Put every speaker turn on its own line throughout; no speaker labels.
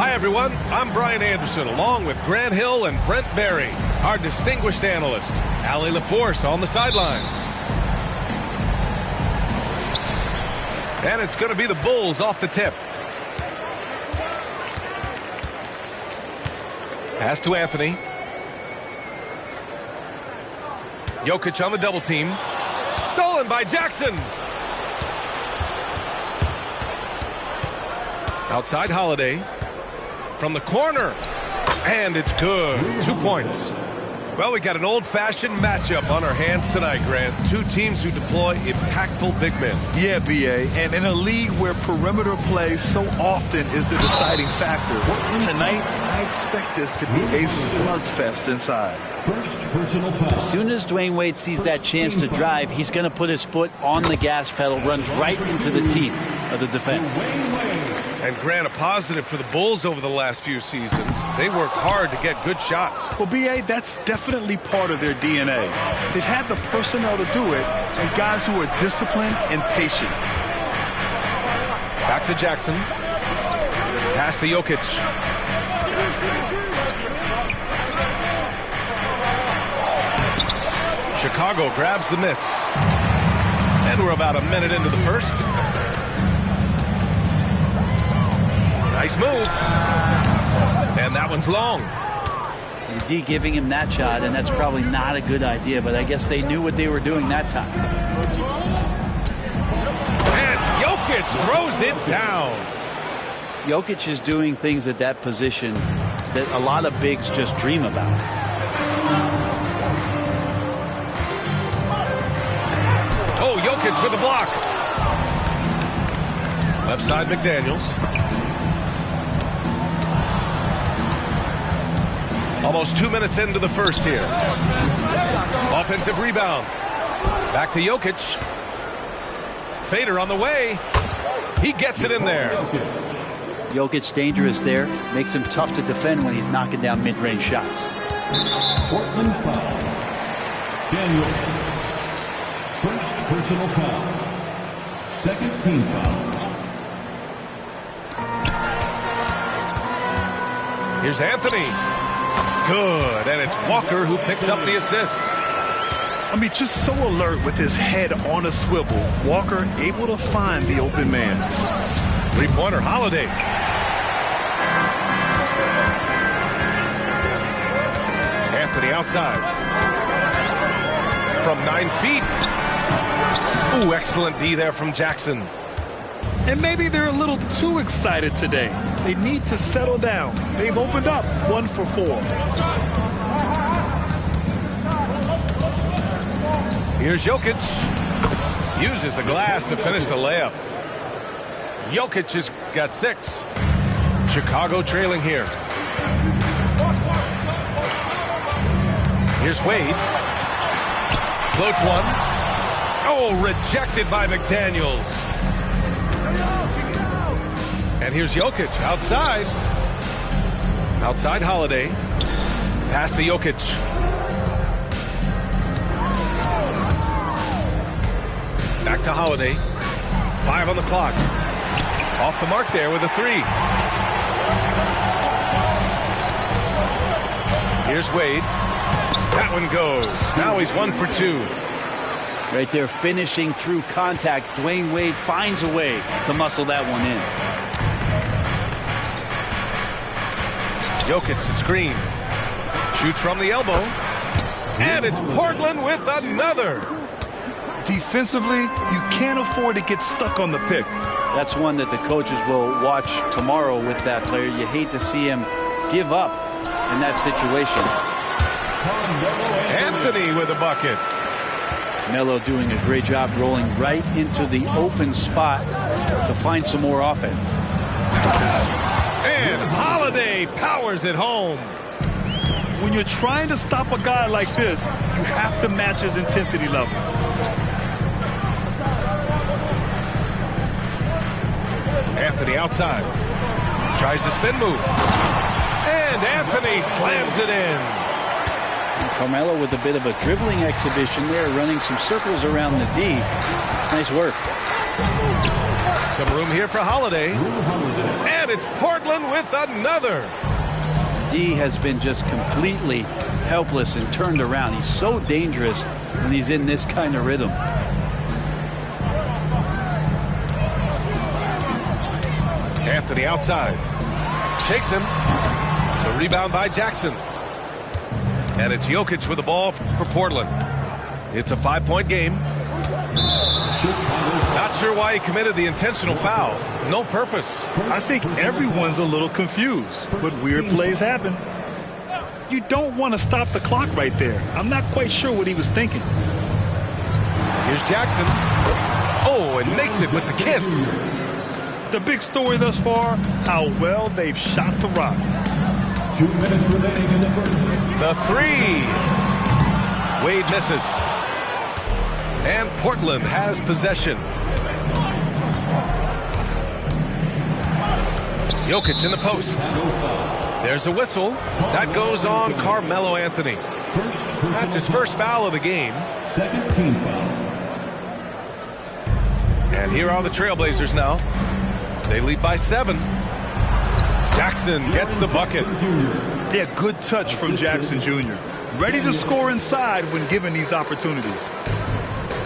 Hi, everyone. I'm Brian Anderson, along with Grant Hill and Brent Berry, our distinguished analyst. Allie LaForce on the sidelines. And it's going to be the Bulls off the tip. Pass to Anthony. Jokic on the double team. Stolen by Jackson. Outside Holiday. From the corner. And it's good. 2 points. Well, we got an old-fashioned matchup on our hands tonight, Grant. Two teams who deploy impactful big men.
Yeah, B.A. And in a league where perimeter play so often is the deciding factor, tonight I expect this to be a slugfest inside.
First personal foul.
As soon as Dwayne Wade sees that chance to drive, he's going to put his foot on the gas pedal, runs right into the teeth of the defense.
And Grant, a positive for the Bulls over the last few seasons. They work hard to get good shots.
Well, B.A., that's definitely part of their DNA. They've had the personnel to do it, and guys who are disciplined and patient.
Back to Jackson. Pass to Jokic. Chicago grabs the miss. And we're about a minute into the first. Nice move. And that one's long.
The D giving him that shot, and that's probably not a good idea, but I guess they knew what they were doing that time.
And Jokic throws it down.
Jokic is doing things at that position that a lot of bigs just dream about.
Oh, Jokic for the block. Left side, McDaniels. Almost 2 minutes into the first here. Offensive rebound. Back to Jokic. Fader on the way. He gets it in there.
Jokic dangerous there. Makes him tough to defend when he's knocking down mid-range shots.
Portland foul. Daniel. First personal foul. Second team foul.
Here's Anthony. Good, and it's Walker who picks up the assist.
I mean, just so alert with his head on a swivel. Walker able to find the open man.
Three-pointer, Holiday. Anthony outside. From 9 feet. Ooh, excellent D there from Jackson.
And maybe they're a little too excited today. They need to settle down. They've opened up 1 for 4.
Here's Jokic. Uses the glass to finish the layup. Jokic has got 6. Chicago trailing here. Here's Wade. Floats one. Oh, rejected by McDaniels. And here's Jokic outside. Outside Holiday. Pass to Jokic. Back to Holiday. 5 on the clock. Off the mark there with a 3. Here's Wade. That one goes. Now he's 1 for 2.
Right there, finishing through contact. Dwayne Wade finds a way to muscle that one in.
Jokic the screen. Shoots from the elbow. And it's Portland with another.
Defensively, you can't afford to get stuck on the pick.
That's one that the coaches will watch tomorrow with that player. You hate to see him give up in that situation.
Anthony with a bucket.
Melo doing a great job rolling right into the open spot to find some more offense.
And Holiday powers it home.
When you're trying to stop a guy like this, you have to match his intensity level.
Anthony outside. Tries the spin move. And Anthony slams it in.
Carmelo with a bit of a dribbling exhibition there, running some circles around the D. It's nice work.
Some room here for Holiday. And it's Portland with another.
D has been just completely helpless and turned around. He's so dangerous when he's in this kind of rhythm.
Anthony outside. Shakes him. The rebound by Jackson. And it's Jokic with the ball for Portland. It's a 5-point game. Not sure why he committed the intentional foul. No purpose.
I think everyone's a little confused, but weird plays happen. You don't want to stop the clock right there. I'm not quite sure what he was thinking.
Here's Jackson. Oh, and makes it with the kiss.
The big story thus far, how well they've shot the rock.
2 minutes remaining in the first.
The three. Wade misses. And Portland has possession. Jokic in the post. There's a whistle. That goes on Carmelo Anthony. That's his first foul of the game.
Second team foul.
And here are the Trailblazers now. They lead by 7. Jackson gets the bucket.
Yeah, good touch from Jackson Jr. Ready to score inside when given these opportunities.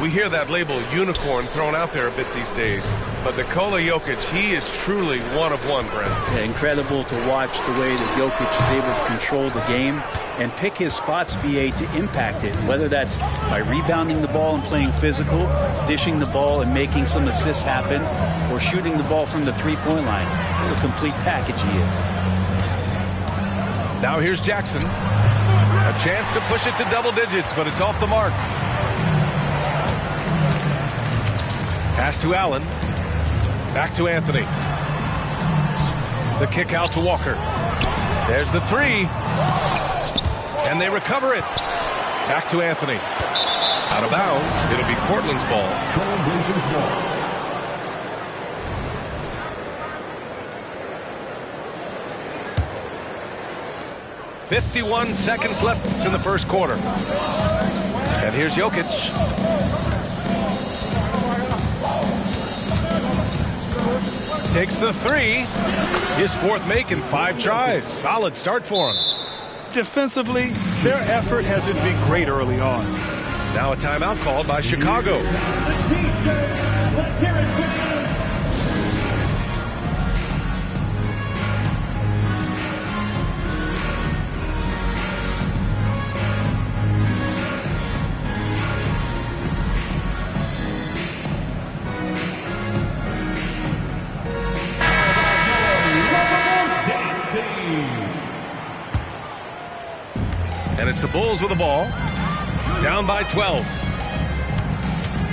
We hear that label unicorn thrown out there a bit these days. But Nikola Jokic, he is truly one of one, Brent.
Yeah, incredible to watch the way that Jokic is able to control the game and pick his spots, BA, to impact it, whether that's by rebounding the ball and playing physical, dishing the ball and making some assists happen, or shooting the ball from the three-point line. What a complete package he is.
Now here's Jackson. A chance to push it to double digits, but it's off the mark. Pass to Allen. Back to Anthony. The kick out to Walker. There's the three. And they recover it. Back to Anthony. Out of bounds. It'll be Portland's ball.
Trailblazers ball.
.51 seconds left in the first quarter. And here's Jokic. Takes the three. His fourth make in 5 tries. Solid start for him.
Defensively, their effort hasn't been great early on.
Now a timeout called by Chicago.
The T-shirts. Let's hear it for them.
And it's the Bulls with the ball. Down by 12.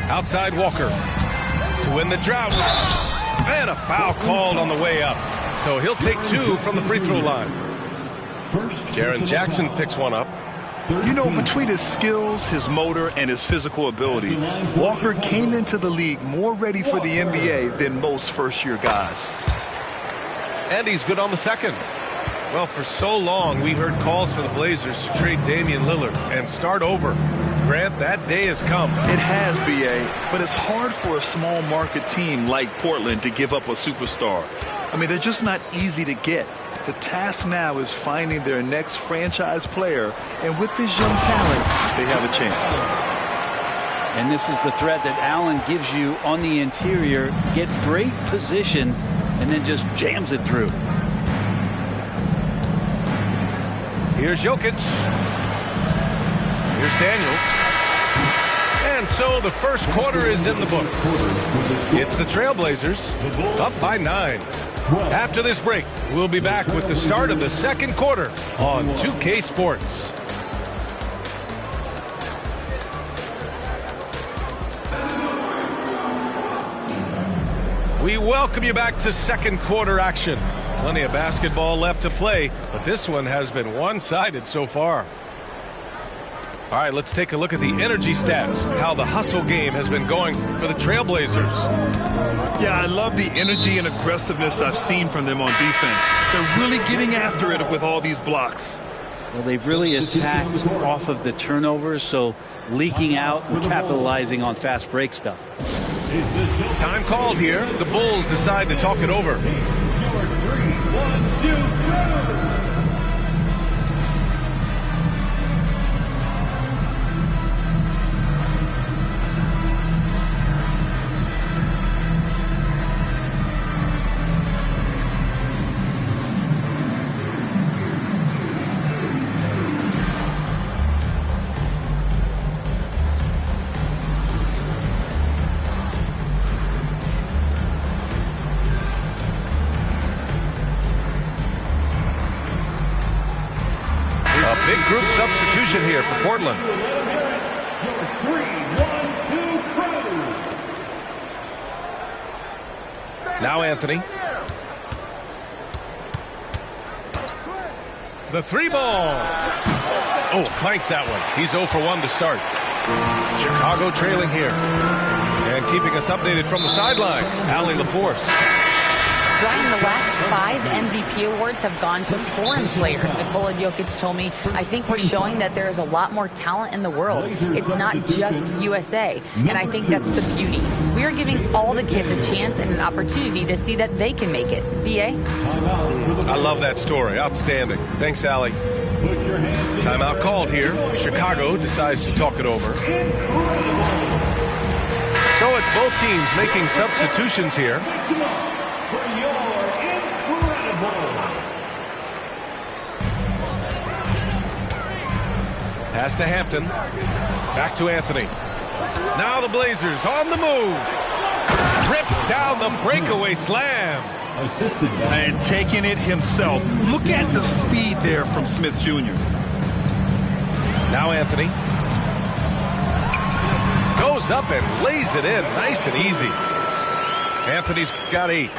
Outside Walker to win the drought. And a foul called on the way up. So he'll take 2 from the free throw line. Jaren Jackson picks one up.
You know, between his skills, his motor, and his physical ability, Walker came into the league more ready for the NBA than most first-year guys.
And he's good on the second. Well, for so long, we heard calls for the Blazers to trade Damian Lillard and start over. Grant, that day has come.
It has, B.A., but it's hard for a small market team like Portland to give up a superstar. I mean, they're just not easy to get. The task now is finding their next franchise player, and with this young talent, they have a chance.
And this is the threat that Allen gives you on the interior, gets great position, and then just jams it through.
Here's Jokic. Here's Daniels. And so the first quarter is in the books. It's the Trailblazers up by 9. After this break, we'll be back with the start of the second quarter on 2K Sports. We welcome you back to second quarter action. Plenty of basketball left to play, but this one has been one-sided so far. All right, let's take a look at the energy stats, how the hustle game has been going for the Trailblazers.
Yeah, I love the energy and aggressiveness I've seen from them on defense. They're really getting after it with all these blocks.
Well, they've really attacked off of the turnovers, so leaking out and capitalizing on fast break stuff.
Time called here. The Bulls decide to talk it over.
3, 1, 2, go!
Big group substitution here for Portland.
3, 1, 2,
Now Anthony. The 3 ball. Oh, clanks that one. He's 0 for 1 to start. Chicago trailing here. And keeping us updated from the sideline, Allie LaForce.
Brian, the last 5 MVP awards have gone to foreign players. Nikola Jokic told me, I think we're showing that there is a lot more talent in the world. It's not just USA. And I think that's the beauty. We are giving all the kids a chance and an opportunity to see that they can make it. BA?
I love that story. Outstanding. Thanks, Allie. Timeout called here. Chicago decides to talk it over. So it's both teams making substitutions here. Pass to Hampton. Back to Anthony. Now the Blazers on the move. Rips down the breakaway slam.
And taking it himself. Look at the speed there from Smith Jr.
Now Anthony. Goes up and lays it in. Nice and easy. Anthony's got 8.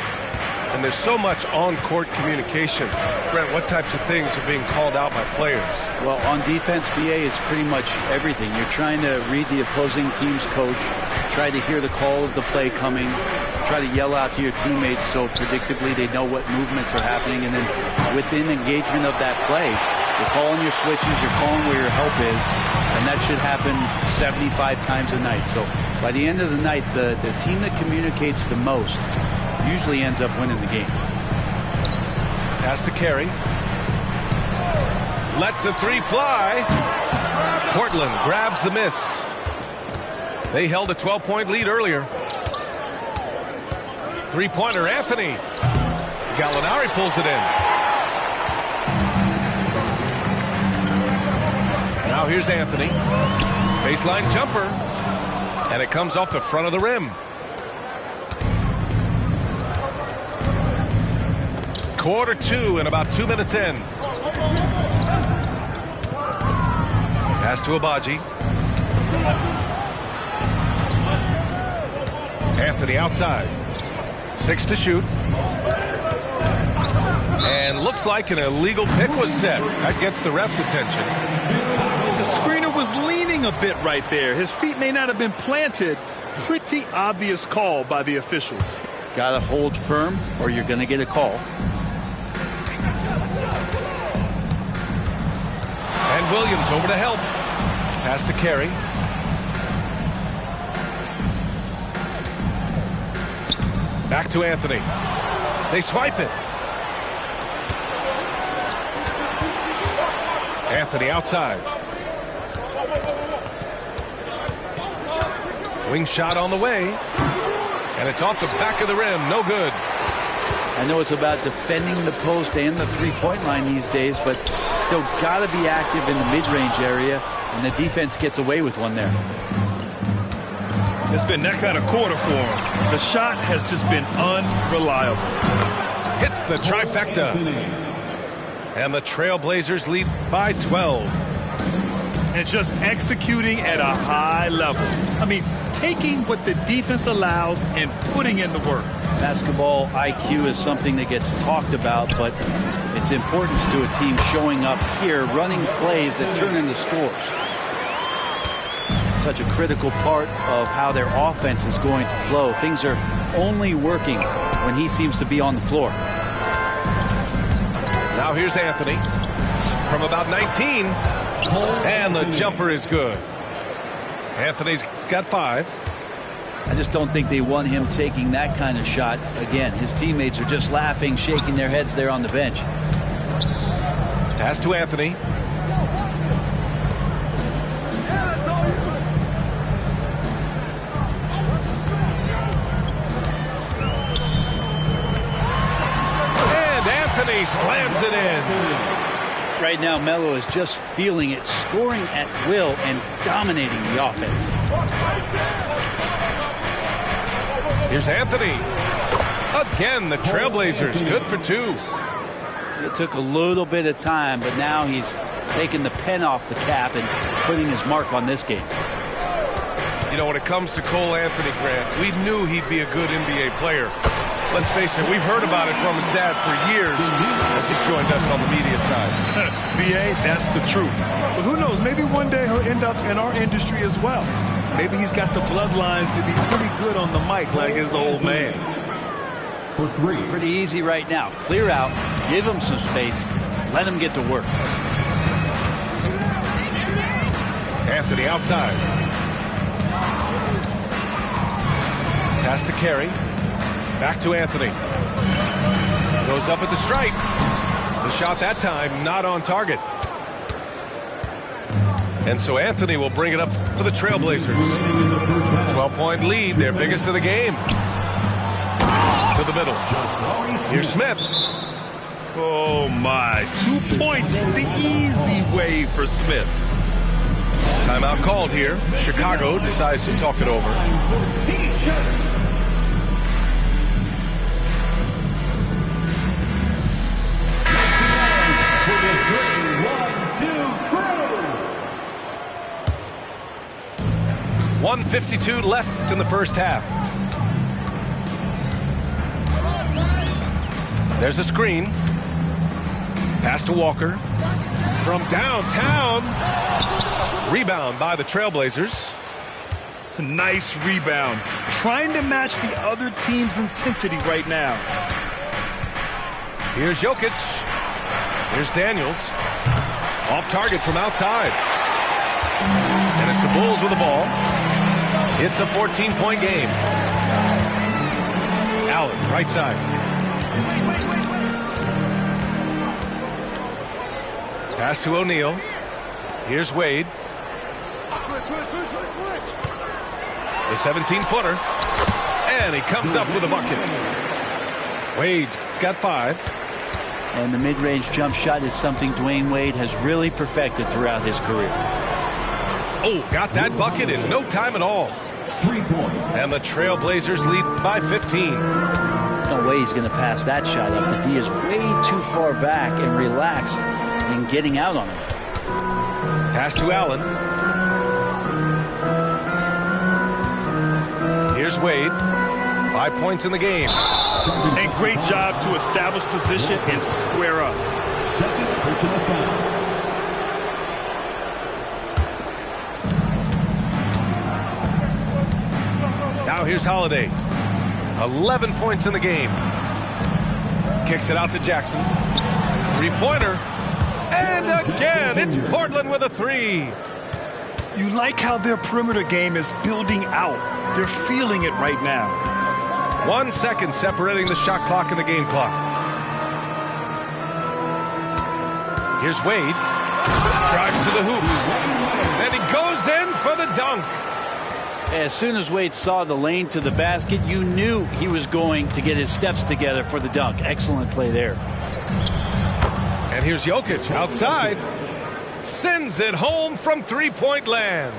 And there's so much on-court communication. Brent, what types of things are being called out by players?
Well, on defense, BA, it's pretty much everything. You're trying to read the opposing team's coach, try to hear the call of the play coming, try to yell out to your teammates so predictably they know what movements are happening. And then within engagement of that play, you're calling your switches, you're calling where your help is, and that should happen 75 times a night. So by the end of the night, the team that communicates the most usually ends up winning the game.
Pass to Carey. Lets the 3 fly. Portland grabs the miss. They held a 12-point lead earlier. 3-pointer, Anthony. Gallinari pulls it in. Now here's Anthony. Baseline jumper. And it comes off the front of the rim. Quarter 2 and about 2 minutes in. Pass to Abaji. Anthony outside. 6 to shoot. And looks like an illegal pick was set. That gets the ref's attention.
The screener was leaning a bit right there. His feet may not have been planted. Pretty obvious call by the officials.
Got to hold firm or you're going to get a call.
And Williams over to help. Pass to Carey. Back to Anthony. They swipe it. Anthony outside. Wing shot on the way. And it's off the back of the rim. No good.
I know it's about defending the post and the three-point line these days, but still got to be active in the mid-range area, and the defense gets away with one there.
It's been that kind of quarter for him. The shot has just been unreliable.
Hits the trifecta. And the Trailblazers lead by 12.
And just executing at a high level. I mean, taking what the defense allows and putting in the work.
Basketball IQ is something that gets talked about, but its importance to a team showing up here, running plays that turn into scores. Such a critical part of how their offense is going to flow. Things are only working when he seems to be on the floor.
Now here's Anthony from about 19, and the jumper is good. Anthony's got 5.
I just don't think they want him taking that kind of shot again. His teammates are just laughing, shaking their heads there on the bench.
Pass to Anthony. And Anthony slams it in.
Right now, Melo is just feeling it, scoring at will and dominating the offense.
Here's Anthony. Again, the Trailblazers, good for 2.
It took a little bit of time, but now he's taking the pen off the cap and putting his mark on this game.
You know, when it comes to Cole Anthony, Grant, we knew he'd be a good NBA player. Let's face it, we've heard about it from his dad for years as he's joined us on the media side.
BA, that's the truth. But who knows, maybe one day he'll end up in our industry as well. Maybe he's got the bloodlines to be pretty good on the mic like his old man.
For 3.
Pretty easy right now. Clear out, give him some space, let him get to work.
Anthony outside. Pass to Carey. Back to Anthony. Goes up at the stripe. The shot that time not on target. And so Anthony will bring it up for the Trailblazers. 12-point lead, their biggest of the game. To the middle. Here's Smith.
Oh, my. 2 points the easy way for Smith.
Timeout called here. Chicago decides to talk it over. .152 left in the first half. There's a screen. Pass to Walker. From downtown. Rebound by the Trailblazers.
Nice rebound. Trying to match the other team's intensity right now.
Here's Jokic. Here's Daniels. Off target from outside. And it's the Bulls with the ball. It's a 14-point game. Allen, right side. Pass to O'Neal. Here's Wade. The 17-footer. And he comes up with a bucket. Wade's got 5.
And the mid-range jump shot is something Dwayne Wade has really perfected throughout his career.
Oh, got that bucket in no time at all.
3 points.
And the Trailblazers lead by 15.
No way he's going to pass that shot up. The D is way too far back and relaxed in getting out on him.
Pass to Allen. Here's Wade. 5 points in the game.
And great job to establish position and square up.
Second personal foul.
Now here's Holiday. 11 points in the game. Kicks it out to Jackson. 3-pointer. And again, it's Portland with a 3.
You like how their perimeter game is building out. They're feeling it right now.
1 second separating the shot clock and the game clock. Here's Wade. Drives to the hoop. And he goes in for the dunk.
As soon as Wade saw the lane to the basket, you knew he was going to get his steps together for the dunk. Excellent play there.
And here's Jokic outside. Sends it home from 3-point land.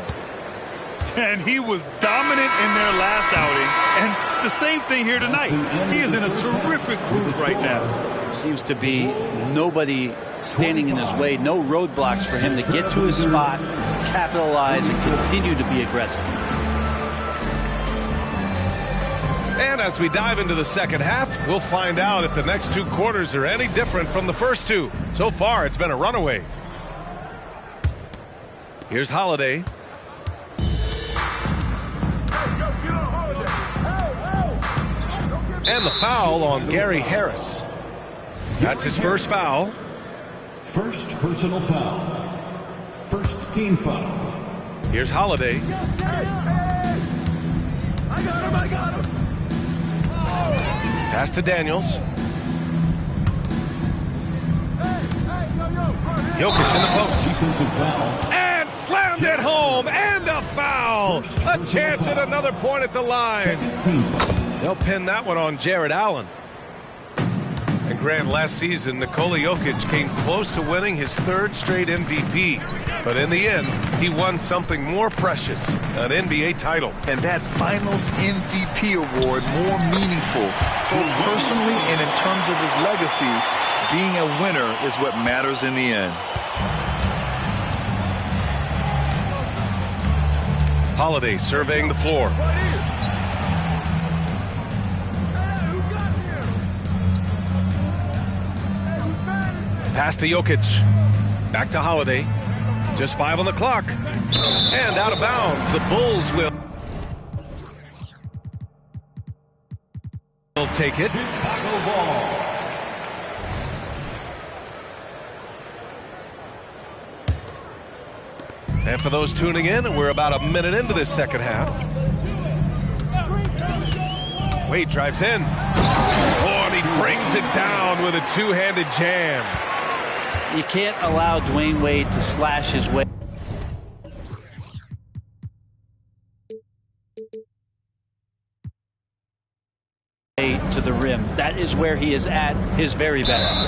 And he was dominant in their last outing. And the same thing here tonight. He is in a terrific groove right now.
Seems to be nobody standing in his way. No roadblocks for him to get to his spot, capitalize, and continue to be aggressive.
And as we dive into the second half, we'll find out if the next 2 quarters are any different from the first 2. So far, it's been a runaway. Here's Holiday. And the foul on Gary Harris. That's his first foul.
First personal foul. First team foul.
Here's Holiday. Pass to Daniels. Jokic in the post. And slammed it home. And a foul. A chance at another point at the line. They'll pin that one on Jared Allen. And Grant, last season, Nikola Jokic came close to winning his third straight MVP. But in the end, he won something more precious, an NBA title.
And that Finals MVP award more meaningful, both personally and in terms of his legacy. Being a winner is what matters in the end.
Holiday surveying the floor. Pass to Jokic. Back to Holiday. Just 5 on the clock. And out of bounds. The Bulls will take it. And for those tuning in, we're about a minute into this second half. Wade drives in. Oh, and he brings it down with a two-handed jam.
You can't allow Dwayne Wade to slash his way to the rim. That is where he is at his very best.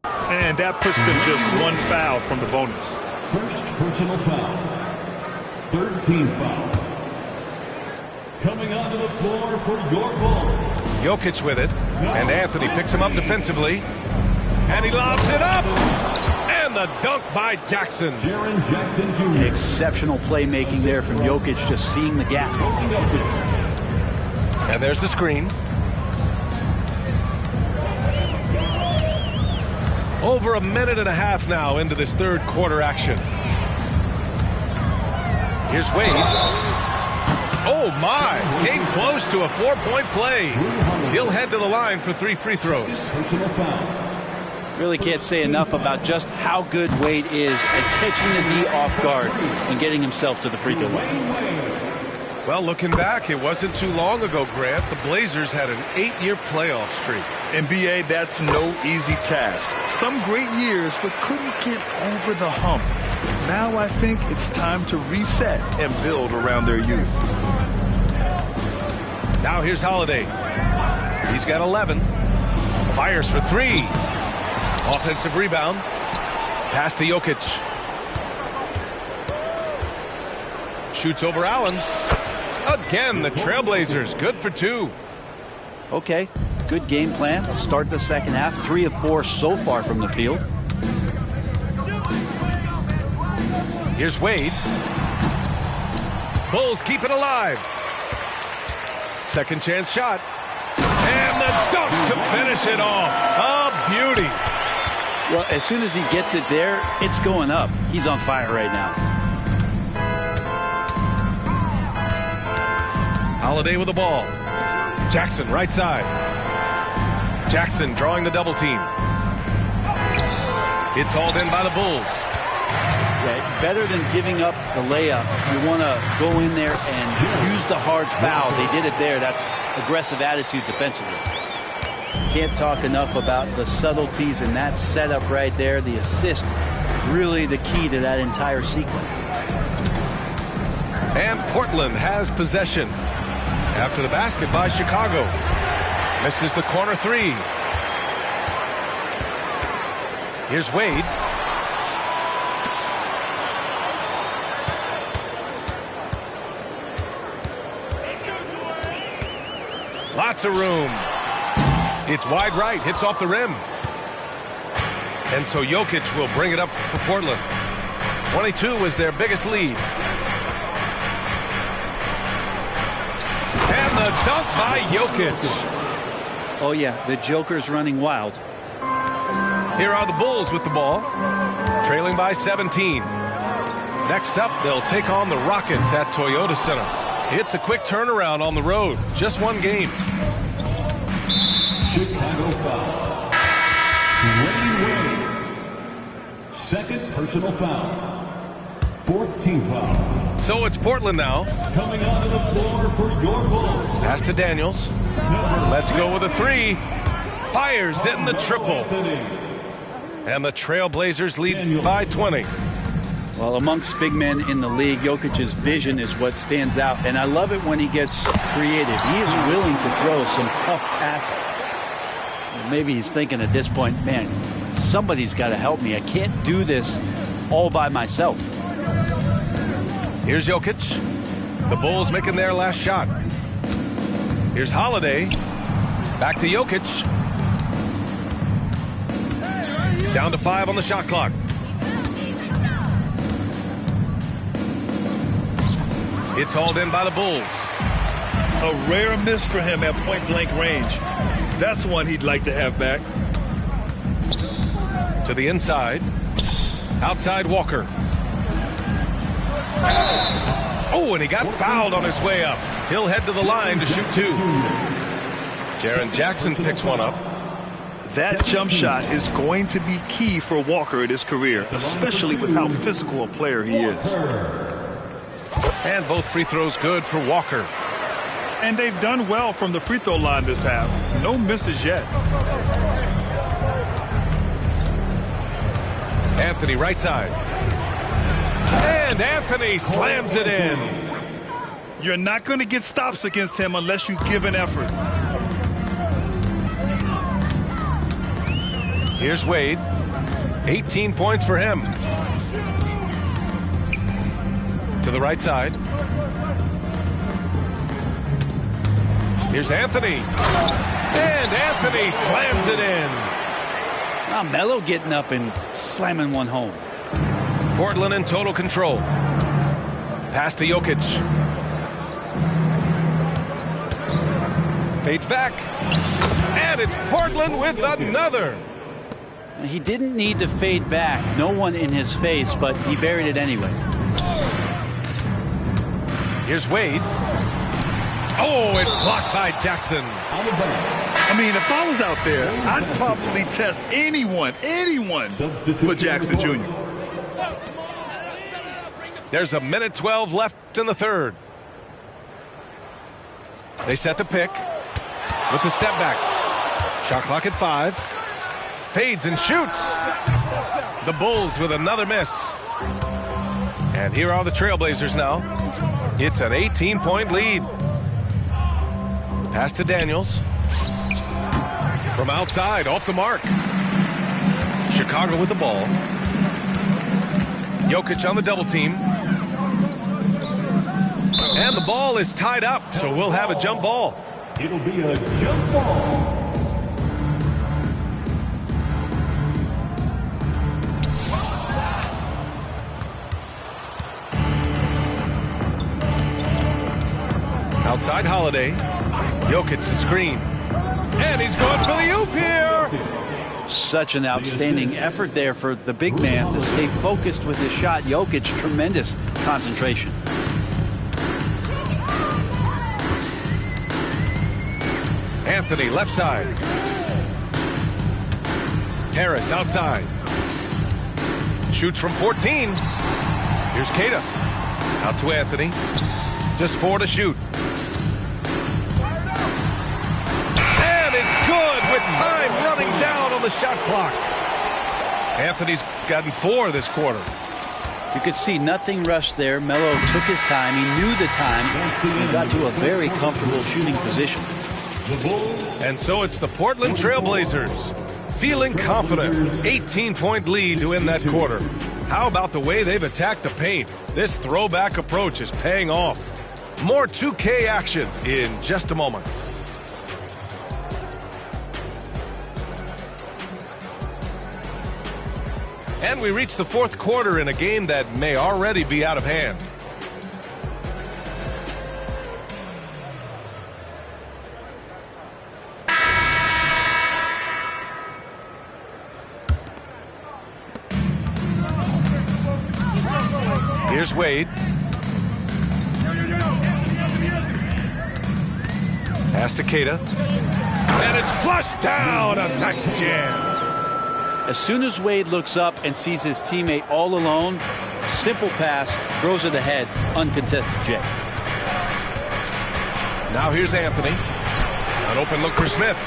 And that puts them just one foul from the bonus.
First personal foul. Third team foul. Coming onto the floor for your ball.
Jokic with it, and Anthony picks him up defensively, and he lobs it up, and the dunk by Jackson.
Exceptional playmaking there from Jokic, just seeing the gap.
And there's the screen. Over a minute and a half now into this third quarter action. Here's Wade. Oh, my. Came close to a 4-point play. He'll head to the line for 3 free throws.
Really can't say enough about just how good Wade is at catching the D off guard and getting himself to the free throw line.
Well, looking back, it wasn't too long ago, Grant. The Blazers had an 8-year playoff streak.
NBA, that's no easy task. Some great years, but couldn't get over the hump. Now I think it's time to reset and build around their youth.
Now here's Holiday. He's got 11. Fires for 3. Offensive rebound. Pass to Jokic. Shoots over Allen. Again, the Trailblazers good for 2.
Okay, good game plan. Start the second half. 3 of 4 so far from the field.
Here's Wade. Bulls keep it alive. Second chance shot. And the dunk to finish it off. A beauty.
Well, as soon as he gets it there, it's going up. He's on fire right now.
Holiday with the ball. Jackson right side. Jackson drawing the double team. It's hauled in by the Bulls.
Yeah, better than giving up the layup. You want to go in there and use the hard foul. They did it there. That's aggressive attitude defensively. Can't talk enough about the subtleties in that setup right there. The assist, really the key to that entire sequence.
And Portland has possession after the basket by Chicago. Misses the corner 3. Here's Wade. Lots of room. It's wide right, hits off the rim. And so Jokic will bring it up for Portland. 22 was their biggest lead. And the dunk by Jokic.
Oh yeah, the Joker's running wild.
Here are the Bulls with the ball, trailing by 17. Next up, they'll take on the Rockets at Toyota Center. It's a quick turnaround on the road, just one game.
Chicago foul. Dwade Wade. Second personal foul. Fourth team foul.
So it's Portland now.
Coming onto the floor for your Bulls.
Pass to Daniels. Let's go with a three. Fires in the triple. And the Trailblazers lead by 20.
Well, amongst big men in the league, Jokic's vision is what stands out. And I love it when he gets creative. He is willing to throw some tough passes. Well, maybe he's thinking at this point, man, somebody's got to help me. I can't do this all by myself.
Here's Jokic. The Bulls making their last shot. Here's Holiday. Back to Jokic. Down to 5 on the shot clock. It's hauled in by the Bulls.
A rare miss for him at point-blank range. That's one he'd like to have back.
To the inside. Outside Walker. Oh, and he got fouled on his way up. He'll head to the line to shoot 2. Jaren Jackson picks one up.
That jump shot is going to be key for Walker in his career, especially with how physical a player he is.
And both free throws good for Walker.
And they've done well from the free throw line this half. No misses yet.
Anthony right side. And Anthony slams it in.
You're not going to get stops against him unless you give an effort.
Here's Wade. 18 points for him. To the right side. Here's Anthony. And Anthony slams it in.
Now Melo getting up and slamming one home.
Portland in total control. Pass to Jokic. Fades back. And it's Portland with another.
He didn't need to fade back. No one in his face, but he buried it anyway.
Here's Wade. Oh, it's blocked by Jackson.
I mean, if I was out there, I'd probably test anyone but Jackson Jr.
There's a minute 12 left in the third. They set the pick with the step back. Shot clock at 5. Fades and shoots. The Bulls with another miss. And here are the Trailblazers now. It's an 18-point lead. Pass to Daniels. From outside, off the mark. Chicago with the ball. Jokic on the double team. And the ball is tied up, so we'll have a jump ball.
It'll be a jump ball.
Outside Holiday. Jokic the screen. And he's going for the oop here.
Such an outstanding effort there for the big man to stay focused with his shot. Jokic, tremendous concentration.
Anthony left side. Harris outside. Shoots from 14. Here's Keita. Out to Anthony. Just 4 to shoot. And it's good with time running down on the shot clock. Anthony's gotten 4 this quarter.
You could see nothing rushed there. Melo took his time. He knew the time and got to a very comfortable shooting position.
And so it's the Portland Trailblazers feeling confident. 18-point lead to win that quarter. How about the way they've attacked the paint? This throwback approach is paying off. More 2K action in just a moment. And we reach the fourth quarter in a game that may already be out of hand. Here's Wade. Pass to Keita. And it's flushed down. A nice jam.
As soon as Wade looks up and sees his teammate all alone, Simple pass, throws it ahead, uncontested J.
Now here's Anthony. An open look for Smith.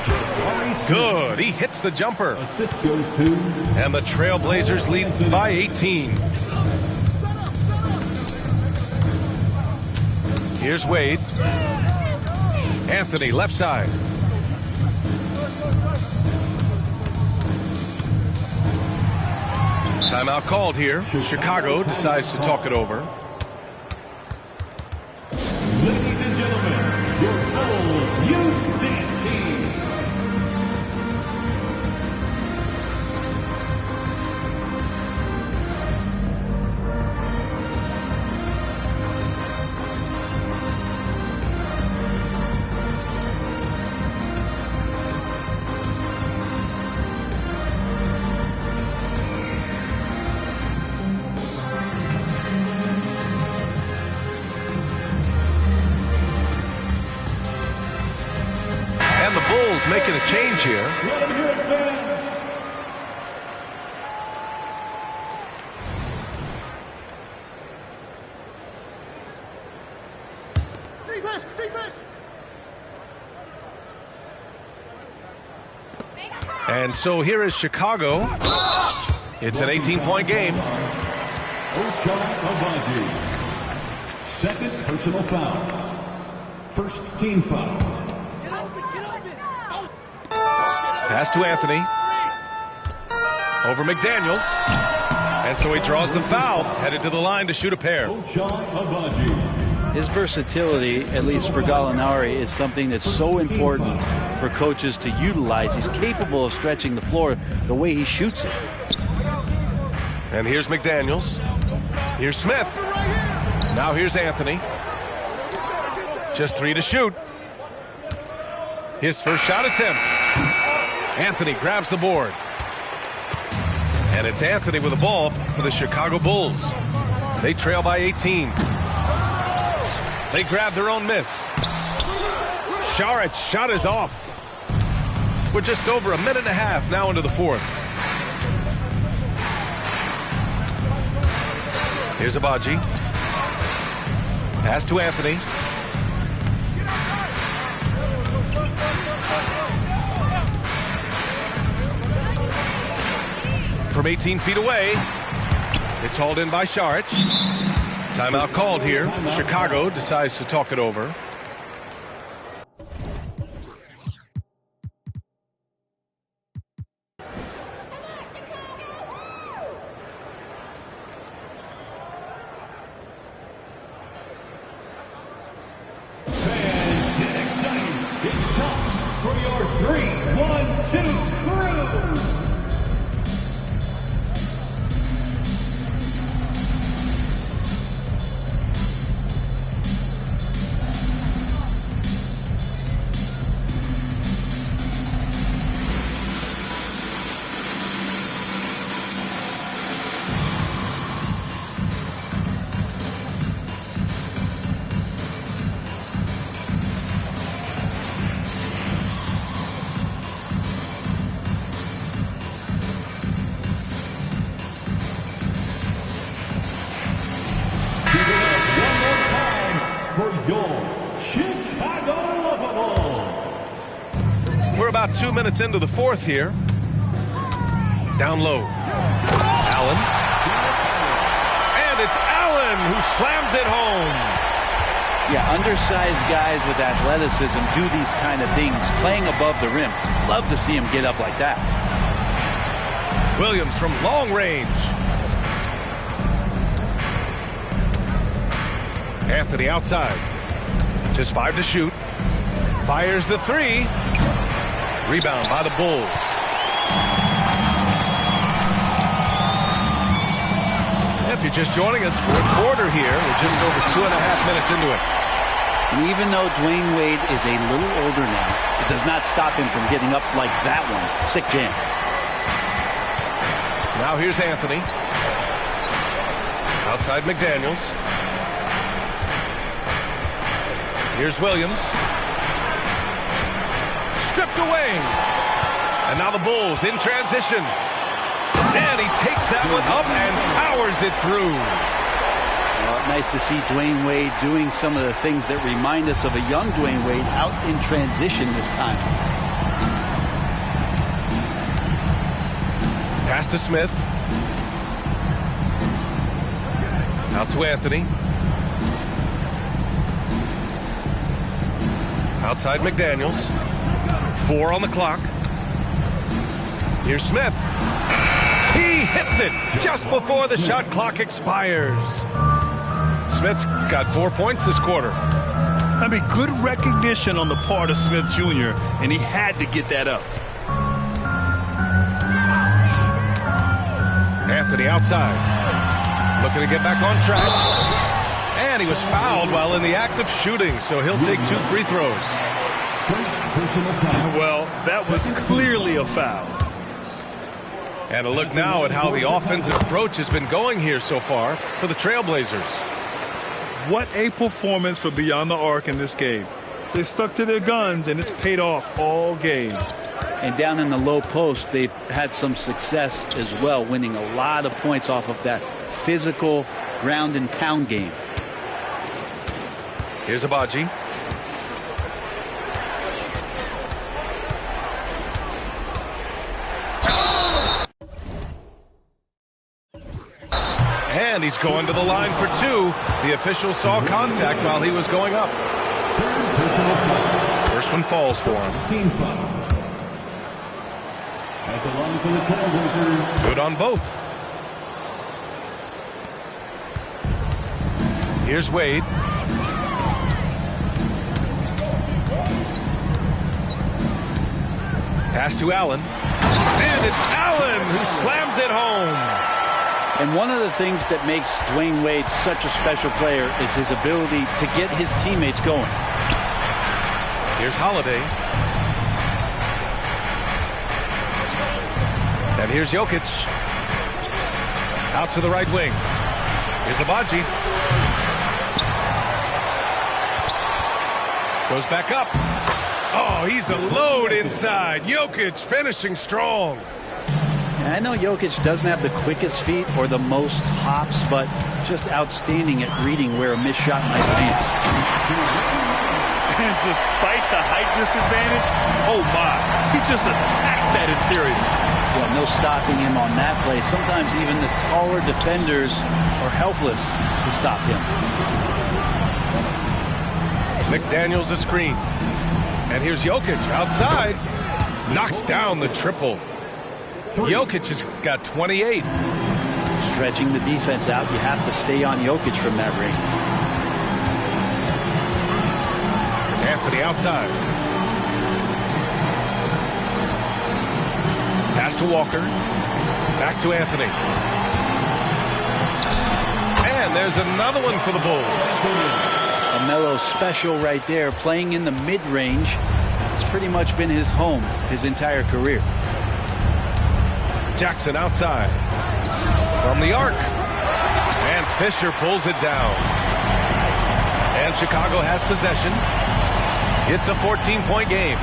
Good. He hits the jumper.
Assist goes to.
And the Trailblazers lead by 18. Here's Wade. Anthony, left side. Timeout called here. Chicago decides to talk it over.
Ladies and gentlemen, your Bulls youth dance team.
And the Bulls making a change here.
Let 'em hear it, fans.
And so here is Chicago. It's an 18-point game.
Ochai Agbaji. Second personal foul. First team foul.
Pass to Anthony. Over McDaniels. And so he draws the foul. Headed to the line to shoot a pair.
Ochai Agbaji.
His versatility, at least for Gallinari, is something that's so important for coaches to utilize. He's capable of stretching the floor the way he shoots it.
And here's McDaniels. Here's Smith. Now here's Anthony. Just 3 to shoot. His first shot attempt. Anthony grabs the board. And it's Anthony with the ball for the Chicago Bulls. They trail by 18. They grab their own miss. Sharic's shot is off. We're just over a minute and a half now into the fourth. Here's Agbaji. Pass to Anthony. From 18 feet away. It's hauled in by Saric. Timeout called here. Chicago decides to talk it over.
Fans, get excited. It's time for your 3-1-2 crew. For your Chicago Bulls.
We're about 2 minutes into the fourth here. Down low. Allen. And it's Allen who slams it home.
Yeah, undersized guys with athleticism do these kind of things, playing above the rim. Love to see him get up like that.
Williams from long range. Anthony outside. Just 5 to shoot. Fires the 3. Rebound by the Bulls. If you're just joining us, fourth quarter here. We're just over 2.5 minutes into it.
And even though Dwade Wade is a little older now, it does not stop him from getting up like that one. Sick jam.
Now here's Anthony. Outside McDaniels. Here's Williams. Stripped away. And now the Bulls in transition. And And he takes that one up and powers it through.
Nice to see Dwayne Wade doing some of the things that remind us of a young Dwayne Wade out in transition this time.
Pass to Smith. Out to Anthony. Outside McDaniels. 4 on the clock. Here's Smith. He hits it just before the shot clock expires. Smith's got 4 points this quarter.
I mean, good recognition on the part of Smith Jr., and he had to get that up.
Anthony outside. Looking to get back on track. And he was fouled while in the act of shooting, so he'll take 2 free throws.
Well, that was clearly a foul.
And a look now at how the offensive approach has been going here so far for the Trailblazers.
What a performance for Beyond the Arc in this game. They stuck to their guns, and it's paid off all game.
And down in the low post, they've had some success as well, winning a lot of points off of that physical ground and pound game.
Here's Abaji. And he's going to the line for 2. The official saw contact while he was going up. First one falls for him.
At the line for the Trailblazers.
Good on both. Here's Wade. Pass to Allen. And it's Allen who slams it home.
And one of the things that makes Dwayne Wade such a special player is his ability to get his teammates going.
Here's Holiday. And here's Jokic. Out to the right wing. Here's Abaji. Goes back up. Oh, he's a load inside. Jokic finishing strong.
And I know Jokic doesn't have the quickest feet or the most hops, but just outstanding at reading where a missed shot might land.
And despite the height disadvantage, oh my, he just attacks that interior.
Well, no stopping him on that play. Sometimes even the taller defenders are helpless to stop him.
McDaniels a screen. And here's Jokic outside. Knocks down the triple. Jokic has got 28.
Stretching the defense out, you have to stay on Jokic from that ring.
Anthony outside. Pass to Walker. Back to Anthony. And there's another one for the Bulls.
A Melo special right there, playing in the mid-range. It's pretty much been his home his entire career.
Jackson outside. From the arc. And Fisher pulls it down. And Chicago has possession. It's a 14-point game.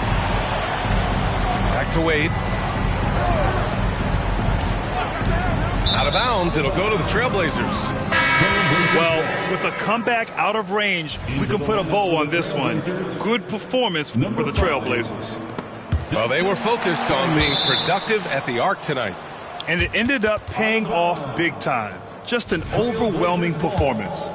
Back to Wade. Out of bounds, it'll go to the Trailblazers.
Well, with a comeback out of range, we can put a bow on this one. Good performance for the Trailblazers.
Well, they were focused on being productive at the arc tonight.
And it ended up paying off big time. Just an overwhelming performance.